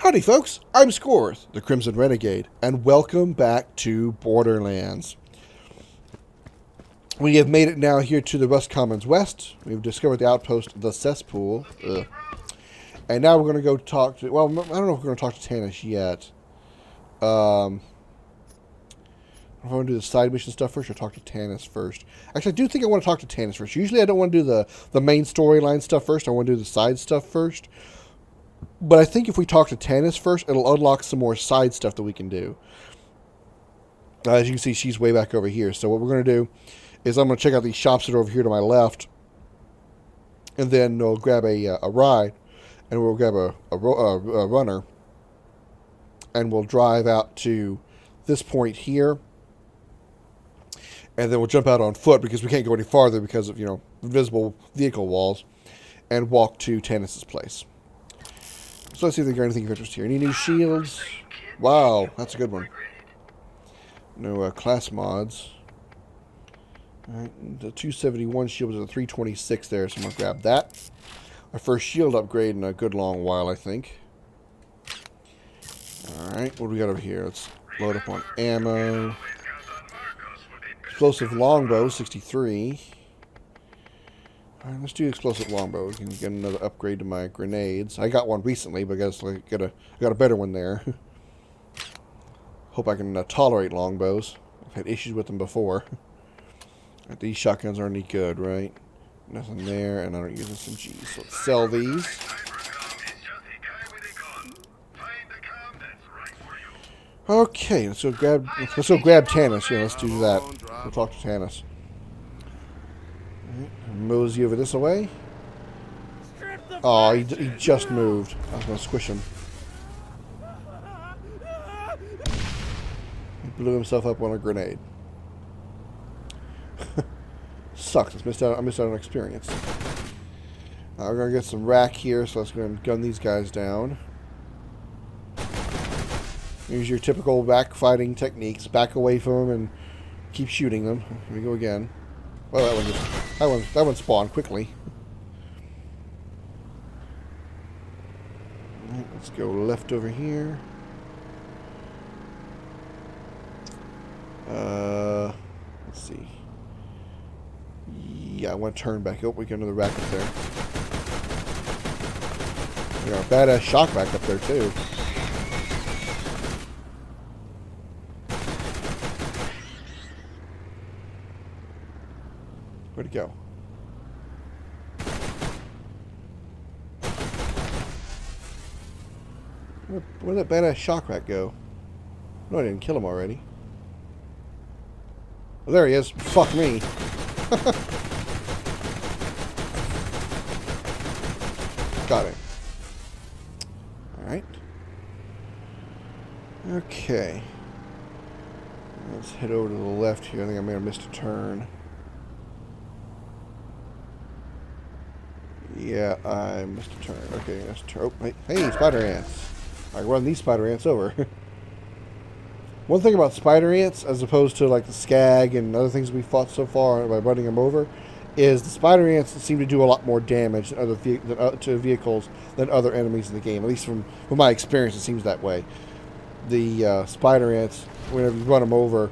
Howdy folks, I'm Scoryth, the Crimson Renegade, and welcome back to Borderlands. We have made it now here to the Rust Commons West. We've discovered the outpost, the Cesspool. And now we're going to go talk to, well, I don't know if we're going to talk to Tannis yet. I don't know if I want to do the side mission stuff first or talk to Tannis first. Actually, I do think I want to talk to Tannis first. Usually I don't want to do the main storyline stuff first. I want to do the side stuff first. But I think if we talk to Tannis first, it'll unlock some more side stuff that we can do. As you can see, she's way back over here. So what we're going to do is I'm going to check out these shops that are over here to my left. And then we'll grab a ride. And we'll grab a runner. And we'll drive out to this point here. And then we'll jump out on foot because we can't go any farther because of, invisible vehicle walls. And walk to Tannis' place. So let's see if they got anything of interest here. Any new shields? Wow, that's a good one. No class mods. Alright, the 271 shield was a 326 there, so I'm going to grab that. Our first shield upgrade in a good long while, I think. Alright, what do we got over here? Let's load up on ammo. Explosive longbow, 63. Alright, let's do explosive longbow. We can get another upgrade to my grenades. I got one recently, but I guess I got a better one there. Hope I can tolerate longbows. I've had issues with them before. These shotguns aren't any good, right? Nothing there, and I don't use SMGs. So let's sell these. Okay, let's go grab Tannis. Yeah, let's do that. We'll talk to Tannis. Mosey over this way. Oh, he just moved. I was going to squish him. He blew himself up on a grenade. Sucks. I missed out on experience. We're going to get some RAKK here, so let's go and gun these guys down. Use your typical RAKK fighting techniques. Back away from them and keep shooting them. Here we go again. Well, that one spawned quickly. Alright, let's go left over here. Let's see. Yeah, I want to turn back. Oh, we got another RAKK up there. We got a badass shock back up there too. Where'd it go? Where'd that badass shock rat go? No, I didn't kill him already. Oh, there he is. Fuck me. Got it. Alright. Okay. Let's head over to the left here. I think I may have missed a turn. Yeah, I missed a turn. Okay, let's turn. Oh, hey, spider ants. I run these spider ants over. One thing about spider ants, as opposed to like the skag and other things we fought so far by running them over, is the spider ants seem to do a lot more damage to vehicles than other enemies in the game. At least from my experience, it seems that way. The spider ants, whenever you run them over,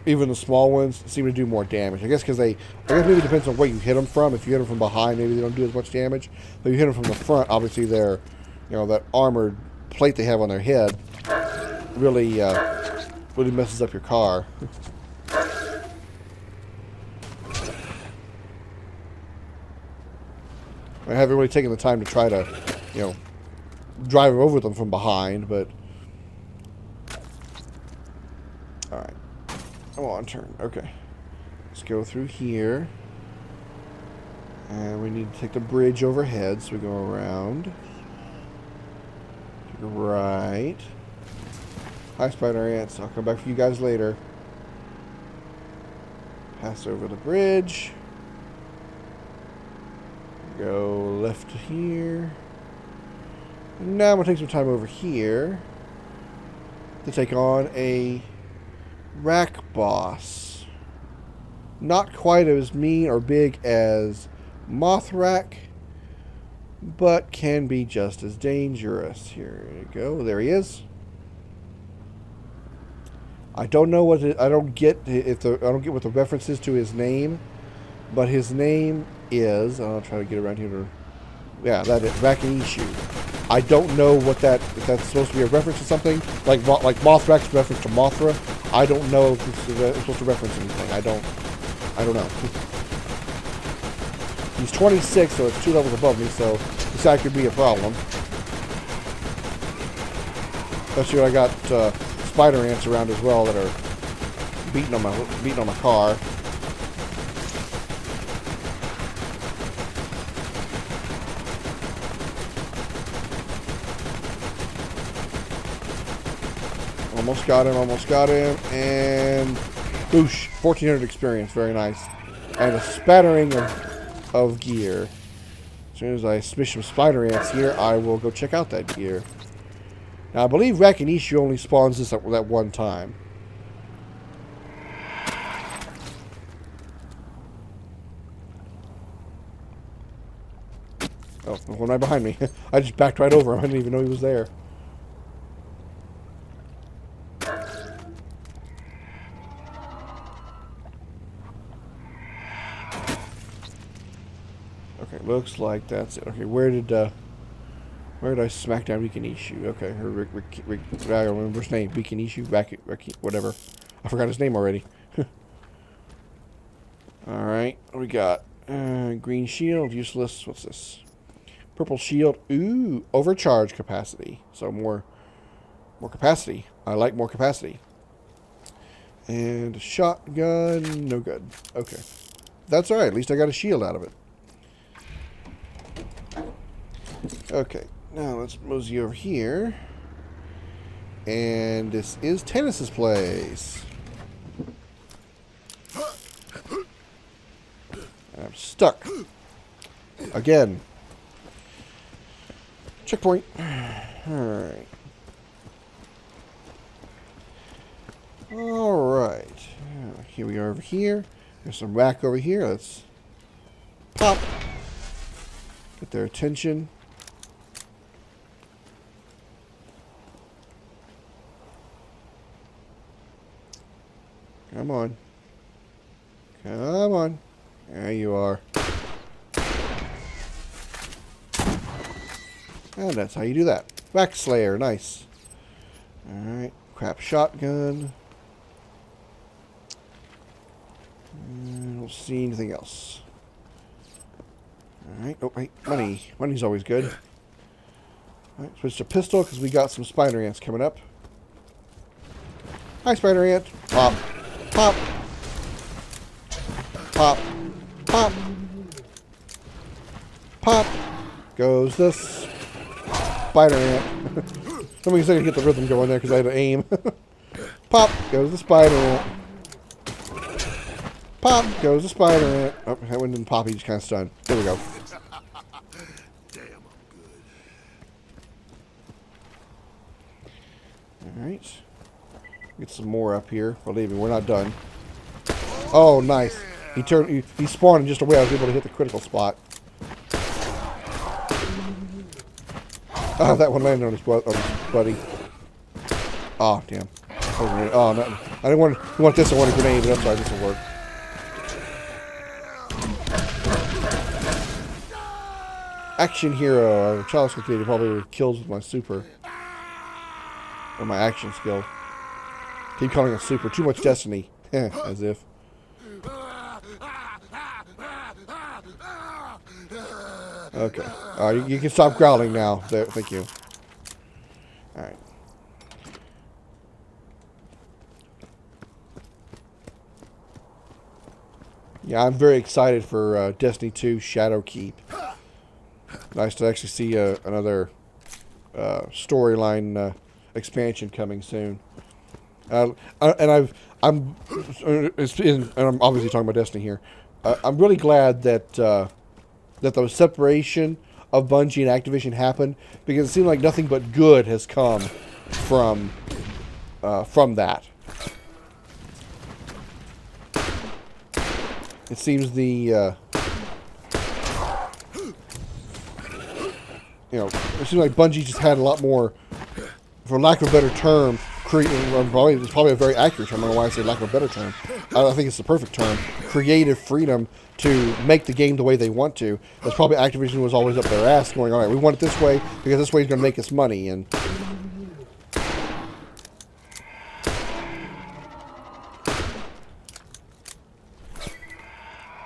even the small ones seem to do more damage. I guess because I guess maybe it depends on where you hit them from. If you hit them from behind, maybe they don't do as much damage. But if you hit them from the front, obviously they're, that armored plate they have on their head really messes up your car. I haven't really taken the time to try to, drive over them from behind, but all right. Oh, on turn. Okay. Let's go through here. And we need to take the bridge overhead, so we go around. Take a right. Hi, spider ants. I'll come back for you guys later. Pass over the bridge. Go left here. And now I'm going to take some time over here to take on a RAKK boss. Not quite as mean or big as Moth RAKK, but can be just as dangerous. Here you go. There he is. I don't know what I don't get what the reference is to his name, but his name is. I'll try to get around here to. Yeah, that is RAKK. I don't know what if that's supposed to be a reference to something like Mothrak's reference to Mothra. I don't know if it's supposed to reference anything. I don't know. He's 26, so it's 2 levels above me, so this guy could be a problem. Especially when I got spider ants around as well that are beating on my car. Almost got him, and boosh, 1400 experience, very nice. And a spattering of gear. As soon as I smish some spider ants here, I will go check out that gear. Now, I believe RAKK only spawns this at that one time. Oh, one right behind me. I just backed right over him. I didn't even know he was there. Okay, looks like that's it. Okay, where did I smack down Rikanishu? Okay, I don't remember his name. Rikanishu, whatever. I forgot his name already. Alright, what we got? Green shield, useless. What's this? Purple shield. Ooh, overcharge capacity. So more capacity. I like more capacity. And a shotgun, no good. Okay. That's alright, at least I got a shield out of it. Okay, now let's mosey over here. And this is Tannis's place. I'm stuck. Again. Checkpoint. Alright. Alright. Here we are over here. There's some RAKK over here. Let's pop. Get their attention. Come on. Come on. There you are. And that's how you do that. RAKK Slayer. Nice. Alright. Crap shotgun. And we'll see anything else. Alright. Oh, wait. Money. Money's always good. Alright. Switch to pistol because we got some spider ants coming up. Hi, spider ant. Pop. Pop. Pop. Pop. Pop. Goes this spider ant. Somebody said I could get the rhythm going there because I had to aim. Pop. Goes the spider ant. Pop. Goes the spider ant. Oh, that one didn't pop. He just kind of stunned. There we go. Damn, I'm good. Alright. Get some more up here. Believe me, we're not done. Oh, nice. He spawned in just a way I was able to hit the critical spot. Oh, that one landed on his buddy. Oh, damn. Oh, no. I didn't want this. I want a grenade, but I'm sorry. This will work. Action hero. Child completed probably kills with my super. Or my action skill. Keep calling it super. Too much destiny. As if. Okay. You can stop growling now. There, thank you. Alright. Yeah, I'm very excited for Destiny 2 Shadow Keep. Nice to actually see another storyline expansion coming soon. And I'm obviously talking about Destiny here. I'm really glad that that the separation of Bungie and Activision happened, because it seemed like nothing but good has come from that. It seems the you know, it seems like Bungie just had a lot more, for lack of a better term, it's probably a very accurate term. I don't know why I say lack of a better term. I think it's the perfect term. Creative freedom to make the game the way they want to. That's probably Activision was always up their ass going, all right, we want it this way because this way is going to make us money. And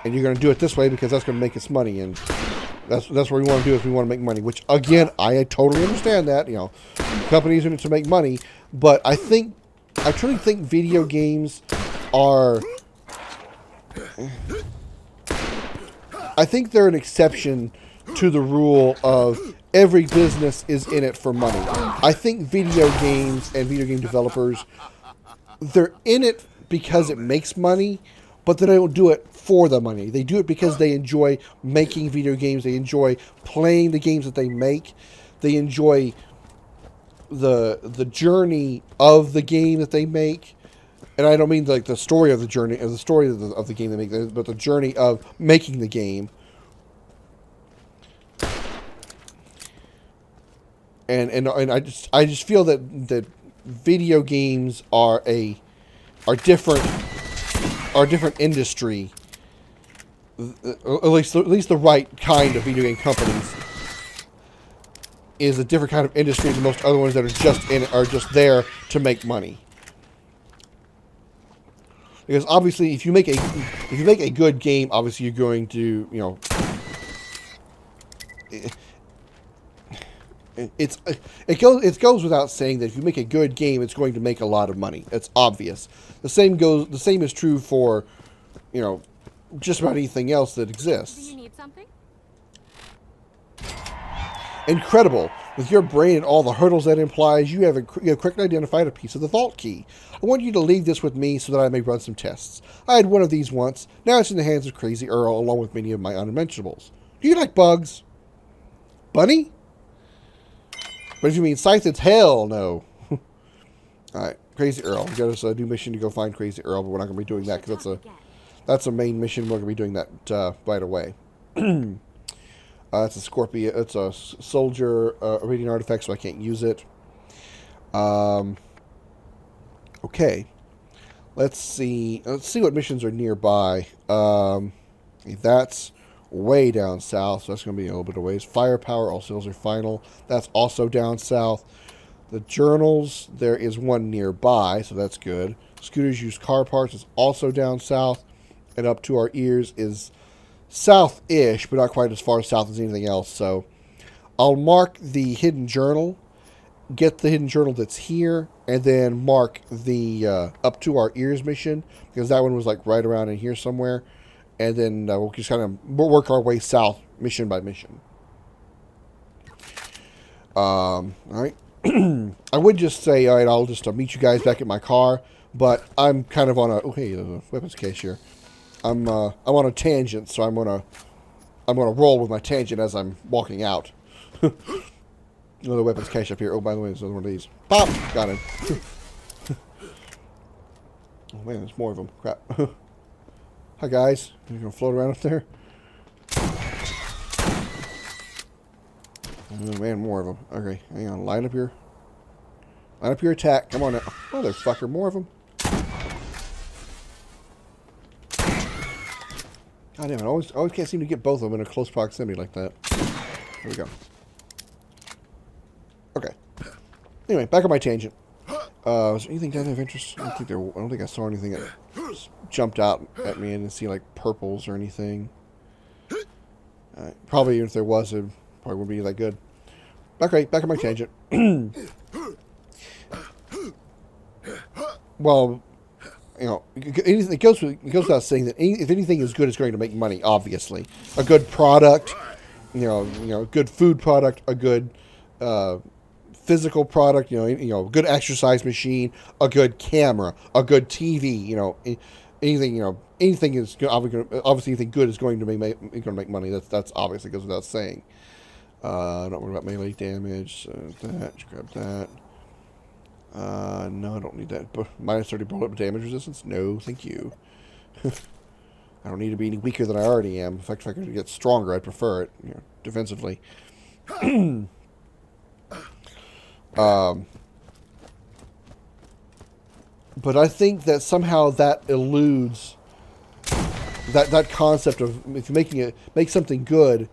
you're going to do it this way because that's going to make us money. And that's what we want to do is we want to make money. Which, again, I totally understand that. You know, companies are in it to make money. But I truly think video games are... I think they're an exception to the rule of every business is in it for money. I think video games and video game developers, they're in it because it makes money, but they don't do it for the money. They do it because they enjoy making video games. They enjoy playing the games that they make. They enjoy the journey of the game that they make. And I don't mean like the story of the journey, or the story of the game they make, but the journey of making the game. And I just feel that video games are a different industry. At least the right kind of video game companies is a different kind of industry than most other ones that are just there to make money. Because obviously, if you make a good game, obviously you're going to, you know, it goes without saying that if you make a good game, it's going to make a lot of money. It's obvious. The same is true for, you know, just about anything else that exists. Do you need something? Incredible. With your brain and all the hurdles that implies, you have quickly identified a piece of the vault key. I want you to leave this with me so that I may run some tests. I had one of these once. Now it's in the hands of Crazy Earl, along with many of my unmentionables. Do you like bugs? Bunny? But if you mean scythe, it's hell no. Alright, Crazy Earl. We got us a new mission to go find Crazy Earl, but we're not going to be doing that because that's a main mission. We're going to be doing that right away. It's a Scorpion. It's a soldier reading artifact, so I can't use it. Okay. Let's see. Let's see what missions are nearby. That's way down south, so that's going to be a little bit of ways. Firepower, all sales are final. That's also down south. The journals, there is one nearby, so that's good. Scooters use car parts is also down south. And up to our ears is south-ish, but not quite as far south as anything else. So I'll mark the hidden journal, get the hidden journal that's here, and then mark the up to our ears mission, because that one was like right around in here somewhere. And then we'll just kind of work our way south mission by mission. All right. I would just say, all right, I'll just meet you guys back at my car, but I'm kind of on a, oh hey, there's a weapons case here. I'm on a tangent, so I'm gonna roll with my tangent as I'm walking out. Another weapons cache up here. Oh, by the way, there's another one of these. Pop! Got him. Oh man, there's more of them. Crap. Hi guys. You gonna float around up there? Oh man, more of them. Okay, hang on. Line up your attack. Come on now. Motherfucker, more of them. God damn it, I always can't seem to get both of them in a close proximity like that. There we go. Okay. Anyway, back on my tangent. Was there anything down there of interest? I don't think I saw anything that jumped out at me. I didn't see like purples or anything. Probably even if there was, it probably wouldn't be that good. Okay, back on my tangent. Well, you know, it goes without saying that if anything is good, it's going to make money. Obviously, a good product, you know, a good food product, a good physical product, you know, a good exercise machine, a good camera, a good TV, you know, anything is obviously anything good is going to make money. That's obviously goes without saying. Don't worry about melee damage. That, grab that. No, I don't need that. But minus 30 bullet damage resistance? No, thank you. I don't need to be any weaker than I already am. In fact, if I could get stronger, I'd prefer it, you know, defensively. But I think that somehow that eludes that concept of if you're make something good,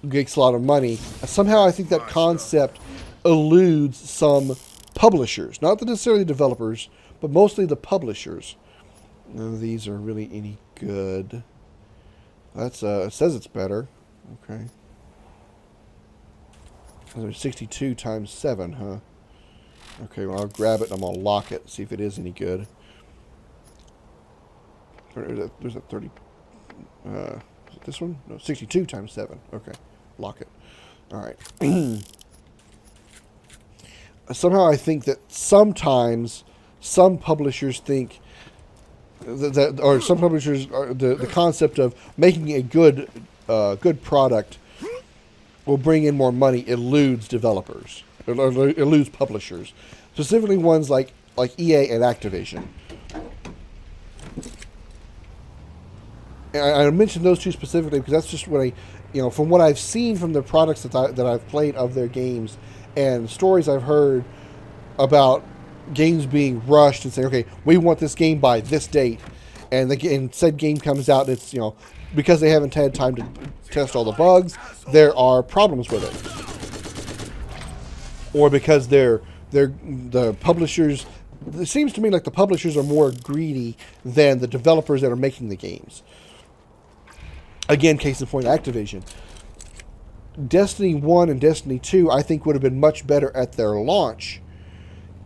makes a lot of money. Somehow I think that concept eludes some publishers, not necessarily developers, but mostly the publishers. None of these are really any good. That's it says it's better. Okay. There's 62 times 7, huh? Okay, well I'll grab it and I'm gonna lock it, see if it is any good. There's a 30. Is it this one? No, 62 times 7. Okay, lock it. All right. Somehow I think that sometimes some publishers think that or some publishers are the concept of making a good product will bring in more money eludes developers, eludes publishers, specifically ones like EA and Activision. And I mentioned those two specifically because that's just what from what I've seen from the products that I've played of their games and stories I've heard about games being rushed and saying, okay, we want this game by this date, and said game comes out and it's because they haven't had time to test all the bugs, there are problems with it, or because the publishers. It seems to me like the publishers are more greedy than the developers that are making the games. Again, case in point, Activision. Destiny 1 and Destiny 2, I think, would have been much better at their launch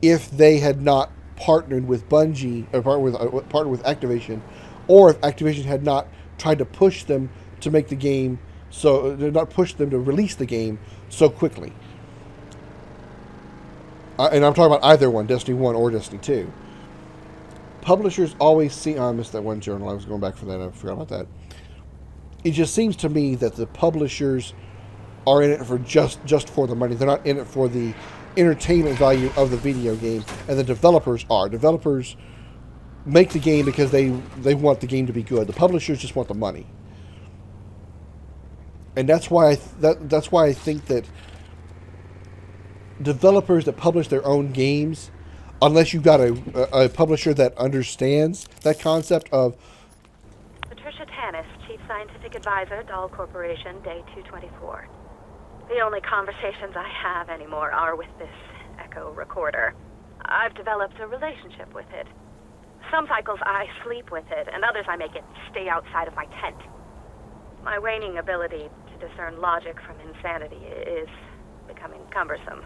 if they had not partnered with Bungie, or partnered with Activision, or if Activision had not tried to push them to make the game, not push them to release the game so quickly. And I'm talking about either one, Destiny 1 or Destiny 2. Publishers always see... Oh, I missed that one journal. I was going back for that. I forgot about that. It just seems to me that the publishers are in it for just for the money. They're not in it for the entertainment value of the video game, and the developers are. Developers make the game because they want the game to be good. The publishers just want the money, and that's why that's why I think that developers that publish their own games, unless you've got a publisher that understands that concept of. Tannis, Chief Scientific Advisor, Dahl Corporation, Day 224. The only conversations I have anymore are with this echo recorder. I've developed a relationship with it. Some cycles I sleep with it, and others I make it stay outside of my tent. My waning ability to discern logic from insanity is becoming cumbersome.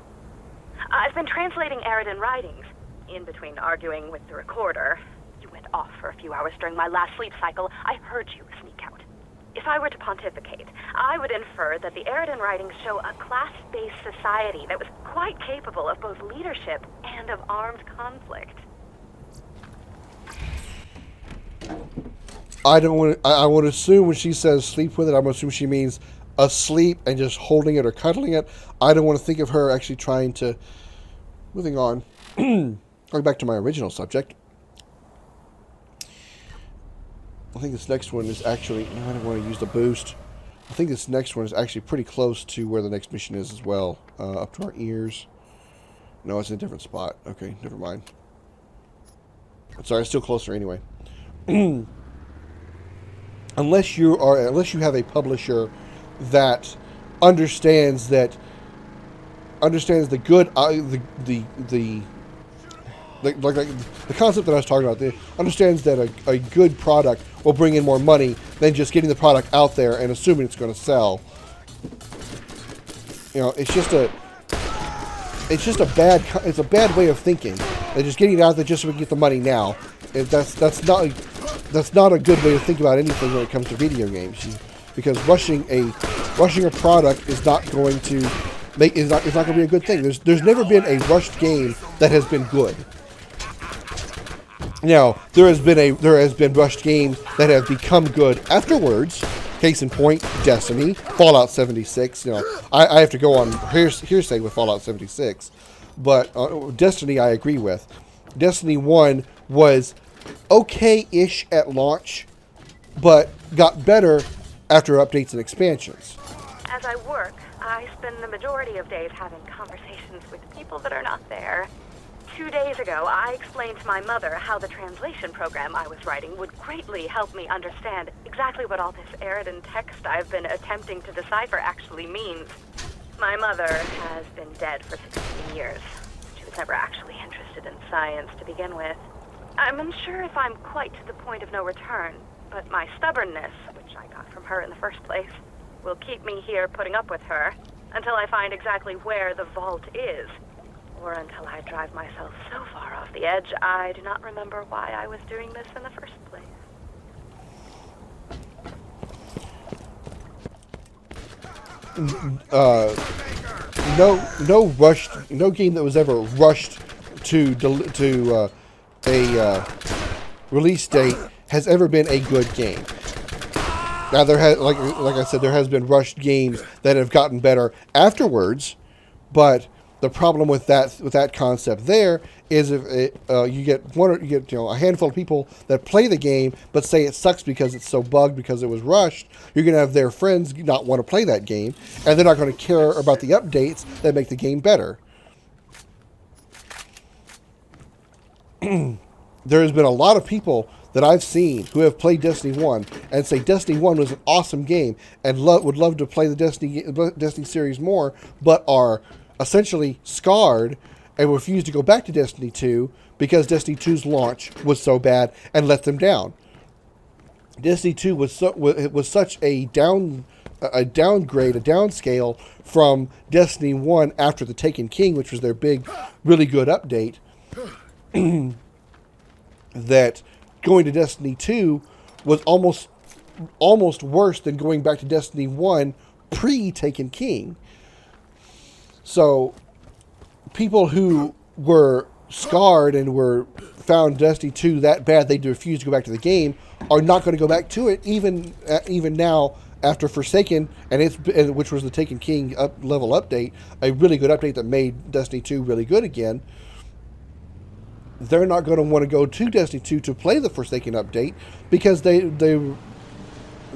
I've been translating Eridan writings. In between arguing with the recorder, you went off for a few hours during my last sleep cycle. I heard you sneak out. If I were to pontificate, I would infer that the Eridan writings show a class-based society that was quite capable of both leadership and of armed conflict. I would assume when she says sleep with it, I'm assuming she means asleep and just holding it or cuddling it. I don't want to think of her actually trying to... Moving on. Going back to my original subject. I think this next one is actually... No, I don't want to use the boost. I think this next one is actually pretty close to where the next mission is as well. Up to our ears. No, it's in a different spot. Okay, never mind. Sorry, it's still closer anyway. Unless you have a publisher that understands the good the concept that I was talking about, understands that a good product will bring in more money than just getting the product out there and assuming it's going to sell. It's a bad way of thinking. They're just getting it out there just so we can get the money now. That's not a good way to think about anything when it comes to video games. Because rushing a product is not going to be a good thing. There's never been a rushed game that has been good. Now, there has been rushed games that have become good afterwards. Case in point, Destiny, Fallout 76. I have to go on hearsay with Fallout 76, but Destiny I agree with. Destiny 1 was okay-ish at launch, but got better after updates and expansions. As I work, I spend the majority of days having conversations with people that are not there. 2 days ago, I explained to my mother how the translation program I was writing would greatly help me understand exactly what all this Eridan text I've been attempting to decipher actually means. My mother has been dead for 16 years. She was never actually interested in science to begin with. I'm unsure if I'm quite to the point of no return, but my stubbornness, which I got from her in the first place, will keep me here putting up with her until I find exactly where the vault is, or until I drive myself so far off the edge I do not remember why I was doing this in the first place. No game that was ever rushed to a release date has ever been a good game. Now there has, like I said, there has been rushed games that have gotten better afterwards, but the problem with that concept there is if you get a handful of people that play the game but say it sucks because it's so bugged because it was rushed, you're going to have their friends not want to play that game, and they're not going to care about the updates that make the game better. There has been a lot of people that I've seen who have played Destiny 1 and say Destiny 1 was an awesome game and would love to play the Destiny series more, but are essentially scarred and refuse to go back to Destiny 2 because Destiny 2's launch was so bad and let them down. Destiny 2 was such a downgrade, a downscale from Destiny 1 after the Taken King, which was their big, really good update, that going to Destiny 2 was almost worse than going back to Destiny 1 pre-Taken King. So people who were scarred and were found Destiny 2 that bad they refused to go back to the game are not going to go back to it even now after Forsaken, which was the Taken King level update, a really good update that made Destiny 2 really good again. They're not going to want to go to Destiny 2 to play the Forsaken update because they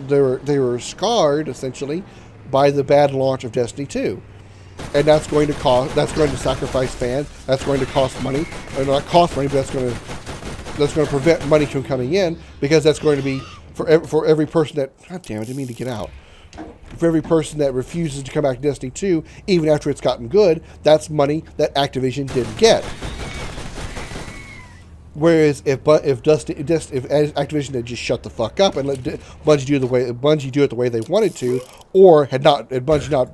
were scarred essentially by the bad launch of Destiny 2. And that's going to sacrifice fans. That's going to cost money, or not cost money, but that's going to prevent money from coming in, because that's going to be for every person that, God damn it, I didn't mean to get out. For every person that refuses to come back to Destiny 2, even after it's gotten good, that's money that Activision didn't get. Whereas if Activision had just shut the fuck up and let Bungie do it the way they wanted to, or had Bungie not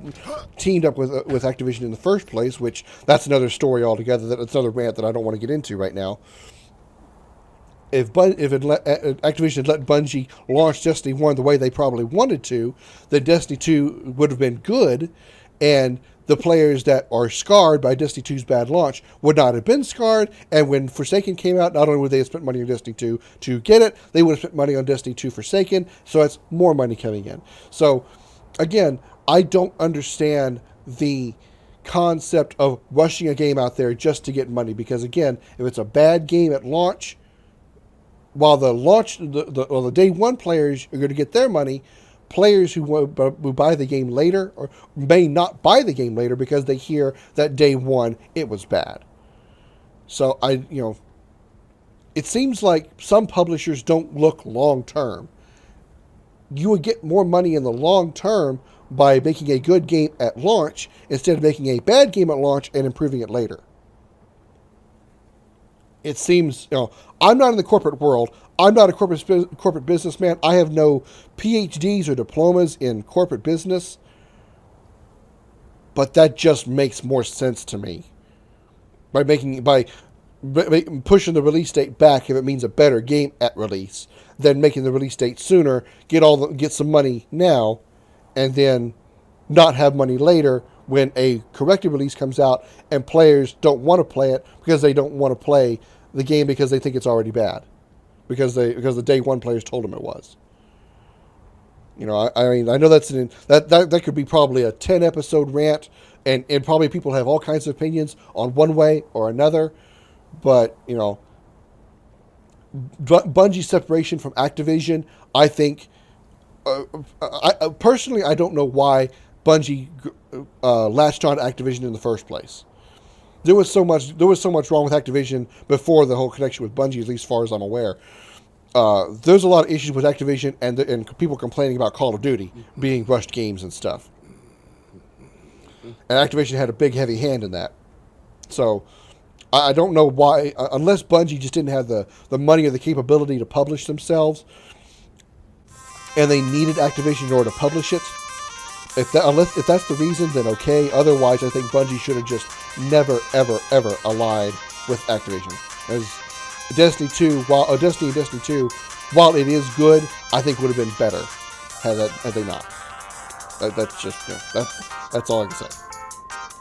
teamed up with Activision in the first place, which that's another story altogether. That's another rant that I don't want to get into right now. If Activision had let Bungie launch Destiny 1 the way they probably wanted to, then Destiny 2 would have been good, and the players that are scarred by Destiny 2's bad launch would not have been scarred, and when Forsaken came out, not only would they have spent money on Destiny 2 to get it, they would have spent money on Destiny 2 Forsaken, so that's more money coming in. So, again, I don't understand the concept of rushing a game out there just to get money, because, again, if it's a bad game at launch, while the day one players are going to get their money, players who buy the game later or may not buy the game later because they hear that day one it was bad. So it seems like some publishers don't look long term. You would get more money in the long term by making a good game at launch instead of making a bad game at launch and improving it later. It seems, I'm not in the corporate world. I'm not a corporate businessman. I have no PhDs or diplomas in corporate business. But that just makes more sense to me. By pushing the release date back if it means a better game at release, than making the release date sooner, get some money now, and then not have money later when a corrected release comes out and players don't want to play it because they don't want to play the game because they think it's already bad. Because the day one players told them it was. I know that could be probably a 10 episode rant, and probably people have all kinds of opinions on one way or another, but Bungie's separation from Activision, I think, personally, I don't know why Bungie latched on to Activision in the first place. There was so much wrong with Activision before the whole connection with Bungie, at least as far as I'm aware. There's a lot of issues with Activision and people complaining about Call of Duty being rushed games and stuff. And Activision had a big, heavy hand in that. So I don't know why, unless Bungie just didn't have the money or the capability to publish themselves, and they needed Activision in order to publish it. If that's the reason, then okay. Otherwise, I think Bungie should have just never, ever, ever allied with Activision. As Destiny and Destiny 2, while it is good, I think would have been better had they not. That's just that's all I can say.